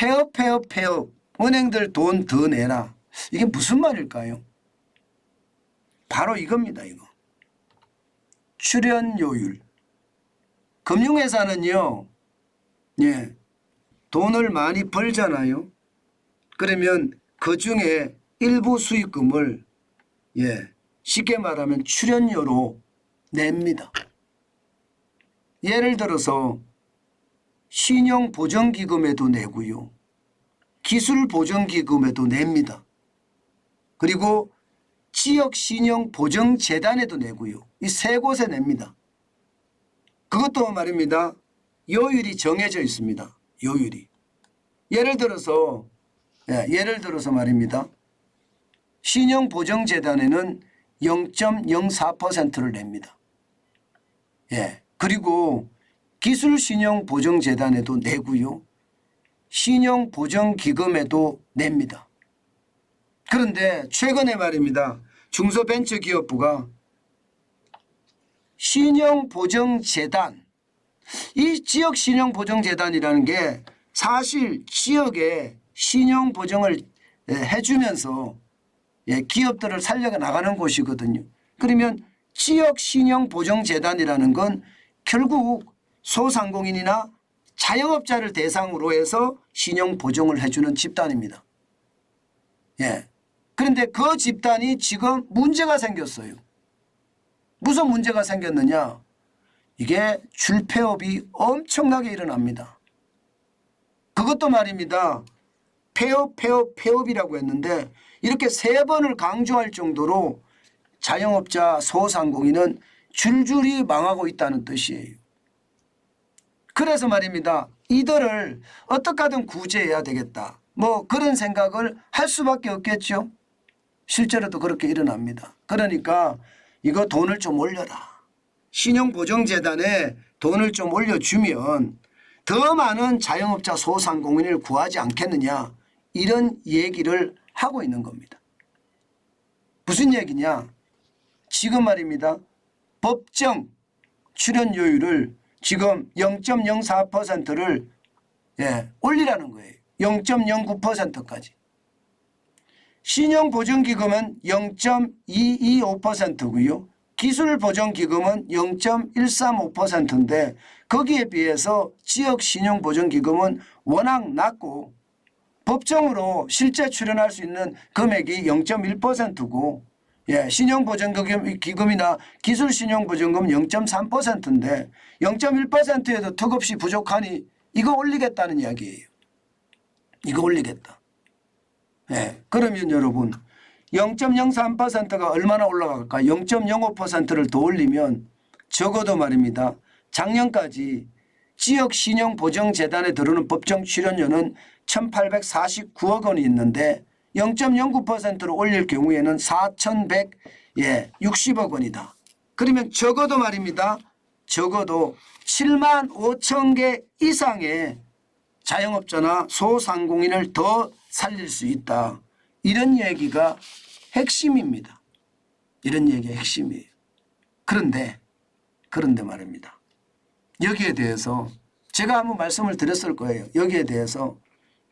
폐업. 은행들 돈 더 내라. 이게 무슨 말일까요? 바로 이겁니다. 이거. 출연료율. 금융회사는요. 예, 돈을 많이 벌잖아요. 그러면 그중에 일부 수익금을 쉽게 말하면 출연료로 냅니다. 예를 들어서 신용보정기금에도 내고요. 기술보정기금에도 냅니다. 그리고 지역신용보정재단에도 내고요. 이 세 곳에 냅니다. 그것도 말입니다. 요율이 정해져 있습니다. 요율이. 예를 들어서 말입니다. 신용보정재단에는 0.04%를 냅니다. 그리고 기술신용보정재단에도 내고요. 신용보정기금에도 냅니다. 그런데 최근에 말입니다. 중소벤처기업부가 신용보정재단, 이 지역신용보정재단이라는 게 사실 지역에 신용보정을 해주면서 기업들을 살려 나가는 곳이거든요. 그러면 지역신용보정재단이라는 건 결국 소상공인이나 자영업자를 대상으로 해서 신용보정을 해주는 집단입니다. 그런데 그 집단이 지금 문제가 생겼어요. 무슨 문제가 생겼느냐? 이게 줄폐업이 엄청나게 일어납니다. 그것도 말입니다. 폐업이라고 했는데 이렇게 3번을 강조할 정도로 자영업자 소상공인은 줄줄이 망하고 있다는 뜻이에요. 그래서 말입니다. 이들을 어떻게 하든 구제해야 되겠다. 뭐 그런 생각을 할 수밖에 없겠죠. 실제로도 그렇게 일어납니다. 그러니까 이거 돈을 좀 올려라. 신용보정재단에 돈을 좀 올려주면 더 많은 자영업자 소상공인을 구하지 않겠느냐. 이런 얘기를 하고 있는 겁니다. 무슨 얘기냐. 지금 말입니다. 법정 출연료율을 지금 0.04%를 올리라는 거예요. 0.09%까지. 신용보정기금은 0.225%고요. 기술보정기금은 0.135%인데 거기에 비해서 지역신용보정기금은 워낙 낮고 법정으로 실제 출연할 수 있는 금액이 0.1%고 신용보정기금이나 기술신용보정금 0.3%인데 0.1%에도 턱없이 부족하니 이거 올리겠다는 이야기예요. 이거 올리겠다. 그러면 여러분 0.03%가 얼마나 올라갈까? 0.05%를 더 올리면 적어도 말입니다. 작년까지 지역신용보정재단에 들어오는 법정 출연료는 1,849억 원이 있는데 0.09%로 올릴 경우에는 4,160억 원이다. 그러면 적어도 말입니다. 적어도 7만 5천 개 이상의 자영업자나 소상공인을 더 살릴 수 있다. 이런 얘기가 핵심입니다. 이런 얘기가 핵심이에요. 그런데 말입니다. 여기에 대해서 제가 한번 말씀을 드렸을 거예요. 여기에 대해서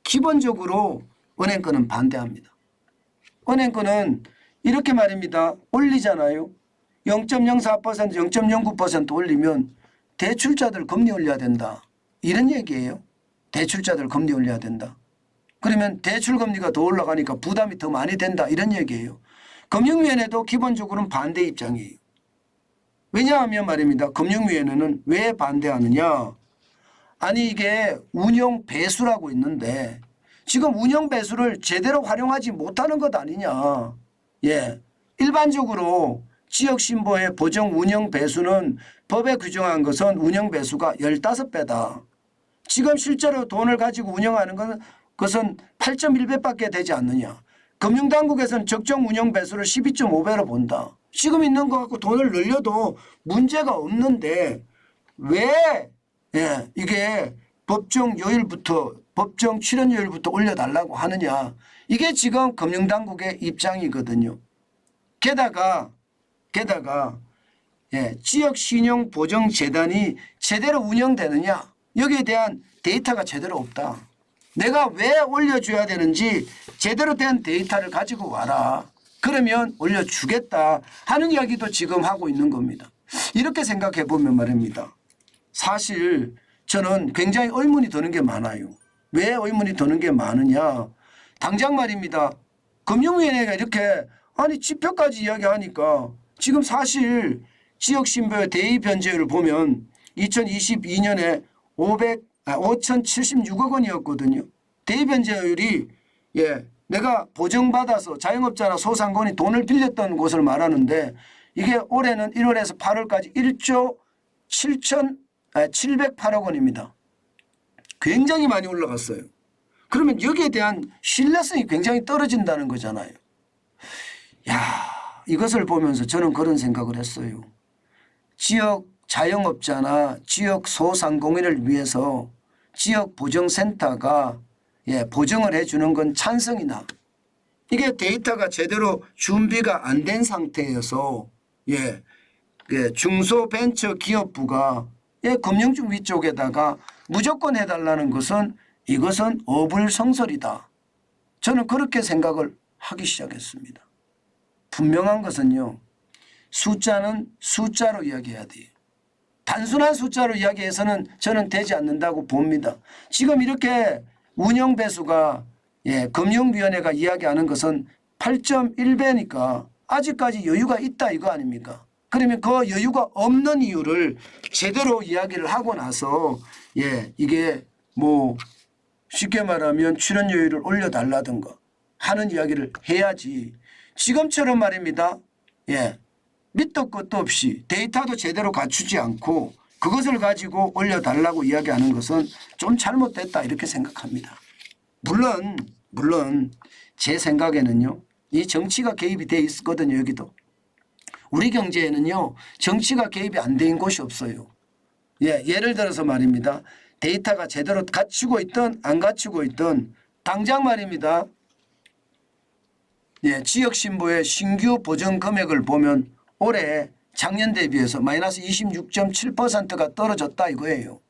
기본적으로 은행권은 반대합니다. 은행권은 이렇게 말입니다. 올리잖아요. 0.04%, 0.09% 올리면 대출자들 금리 올려야 된다. 이런 얘기예요. 대출자들 금리 올려야 된다. 그러면 대출금리가 더 올라가니까 부담이 더 많이 된다. 이런 얘기예요. 금융위원회도 기본적으로는 반대 입장이에요. 왜냐하면 말입니다. 금융위원회는 왜 반대하느냐. 아니 이게 운용 배수라고 있는데 지금 운용 배수를 제대로 활용하지 못하는 것 아니냐. 일반적으로 지역신보의 보정 운영 배수는 법에 규정한 것은 운영 배수가 15배다. 지금 실제로 돈을 가지고 운영하는 것은 8.1배밖에 되지 않느냐. 금융당국에서는 적정 운영 배수를 12.5배로 본다. 지금 있는 것 갖고 돈을 늘려도 문제가 없는데 왜 이게 법정 출연료율부터 올려달라고 하느냐. 이게 지금 금융당국의 입장이거든요. 게다가 지역신용보정재단이 제대로 운영되느냐. 여기에 대한 데이터가 제대로 없다. 내가 왜 올려줘야 되는지 제대로 된 데이터를 가지고 와라. 그러면 올려주겠다 하는 이야기도 지금 하고 있는 겁니다. 이렇게 생각해 보면 말입니다. 사실 저는 굉장히 의문이 드는 게 많아요. 왜 의문이 드는 게 많으냐. 당장 말입니다. 금융위원회가 이렇게 아니 지표까지 이야기하니까 지금 사실 지역신보의 대의 변제율을 보면 2022년에 5,076억 원이었거든요. 대의 변제율이 내가 보증받아서 자영업자나 소상공인이 돈을 빌렸던 곳을 말하는데 이게 올해는 1월에서 8월까지 1조 708억 원입니다. 굉장히 많이 올라갔어요. 그러면 여기에 대한 신뢰성이 굉장히 떨어진다는 거잖아요. 야, 이것을 보면서 저는 그런 생각을 했어요. 지역 자영업자나 지역 소상공인을 위해서 지역 보정센터가 보정을 해주는 건 찬성이나 이게 데이터가 제대로 준비가 안 된 상태여서 중소벤처기업부가 금융준비 쪽에다가 무조건 해달라는 것은 이것은 어불성설이다. 저는 그렇게 생각을 하기 시작했습니다. 분명한 것은요. 숫자는 숫자로 이야기해야 돼요. 단순한 숫자로 이야기해서는 저는 되지 않는다고 봅니다. 지금 이렇게 운영배수가 금융위원회가 이야기하는 것은 8.1배니까 아직까지 여유가 있다 이거 아닙니까? 그러면 그 여유가 없는 이유를 제대로 이야기를 하고 나서 이게 뭐 쉽게 말하면 출연료율을 올려달라든가 하는 이야기를 해야지 지금처럼 말입니다. 밑도 끝도 없이 데이터도 제대로 갖추지 않고 그것을 가지고 올려달라고 이야기하는 것은 좀 잘못됐다 이렇게 생각합니다. 물론 제 생각에는요. 이 정치가 개입이 돼 있거든요. 여기도. 우리 경제에는요. 정치가 개입이 안 된 곳이 없어요. 예를 들어서 말입니다. 데이터가 제대로 갖추고 있든 안 갖추고 있든 당장 말입니다. 지역신보의 신규 보정 금액을 보면 올해 작년 대비해서 마이너스 26.7%가 떨어졌다 이거예요.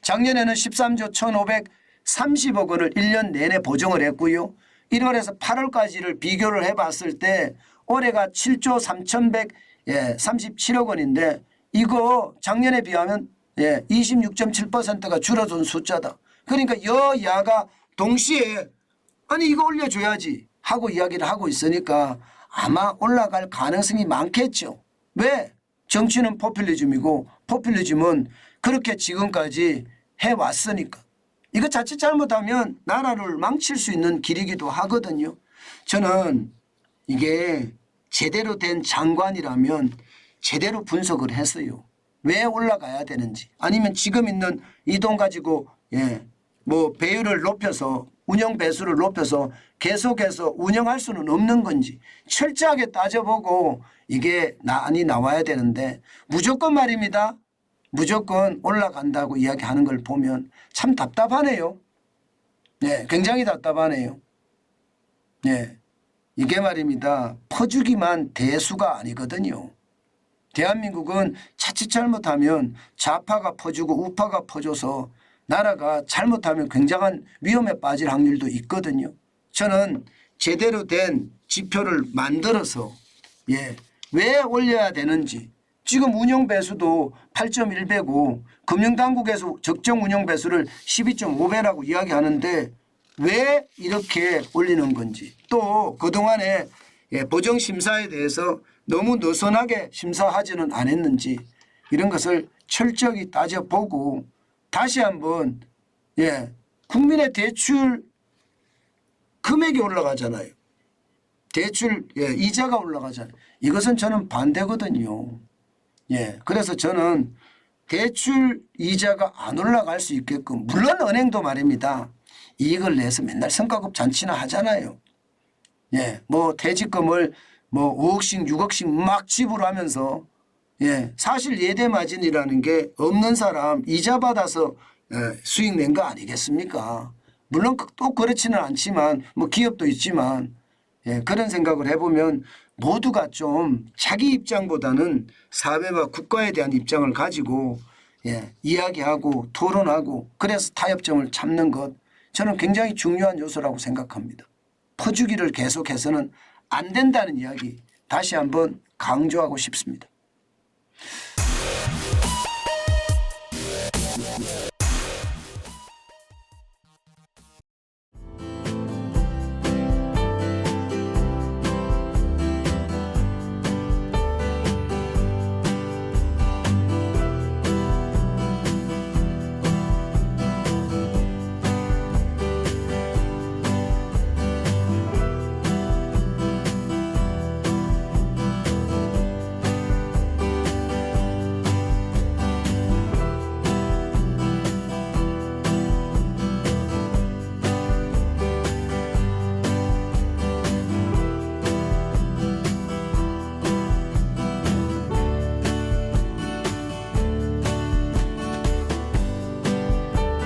작년에는 13조 1,530억 원을 1년 내내 보정을 했고요. 1월에서 8월까지를 비교를 해봤을 때 올해가 7조 3,137억 원인데 이거 작년에 비하면 26.7%가 줄어든 숫자다. 그러니까 여야가 동시에 아니 이거 올려줘야지 하고 이야기를 하고 있으니까 아마 올라갈 가능성이 많겠죠. 왜? 정치는 포퓰리즘이고 포퓰리즘은 그렇게 지금까지 해왔으니까. 이거 자칫 잘못하면 나라를 망칠 수 있는 길이기도 하거든요. 저는 이게 제대로 된 장관이라면 제대로 분석을 했어요. 왜 올라가야 되는지 아니면 지금 있는 이 돈 가지고 뭐 배율을 높여서 운영 배수를 높여서 계속해서 운영할 수는 없는 건지 철저하게 따져보고 이게 나와야 되는데 무조건 말입니다. 무조건 올라간다고 이야기하는 걸 보면 참 답답하네요. 굉장히 답답하네요. 이게 말입니다. 퍼주기만 대수가 아니거든요. 대한민국은 자칫 잘못하면 좌파가 퍼주고 우파가 퍼줘서 나라가 잘못하면 굉장한 위험에 빠질 확률도 있거든요. 저는 제대로 된 지표를 만들어서 왜 올려야 되는지 지금 운영배수도 8.1배고 금융당국에서 적정 운영배수를 12.5배라고 이야기하는데 왜 이렇게 올리는 건지 또 그동안에 보정심사에 대해서 너무 느슨하게 심사하지는 않았는지 이런 것을 철저히 따져보고 다시 한번 국민의 대출 금액이 올라가잖아요. 대출 이자가 올라가잖아요. 이것은 저는 반대거든요. 그래서 저는 대출 이자가 안 올라갈 수 있게끔 물론 은행도 말입니다. 이익을 내서 맨날 성과급 잔치나 하잖아요. 뭐 퇴직금을 뭐 5억씩 6억씩 막 지불하면서 사실 예대 마진이라는 게 없는 사람 이자 받아서 수익 낸 거 아니겠습니까? 물론 또 그렇지는 않지만 뭐 기업도 있지만 그런 생각을 해보면 모두가 좀 자기 입장보다는 사회와 국가에 대한 입장을 가지고 이야기하고 토론하고 그래서 타협점을 찾는 것 저는 굉장히 중요한 요소라고 생각합니다. 퍼주기를 계속해서는 안 된다는 이야기 다시 한번 강조하고 싶습니다.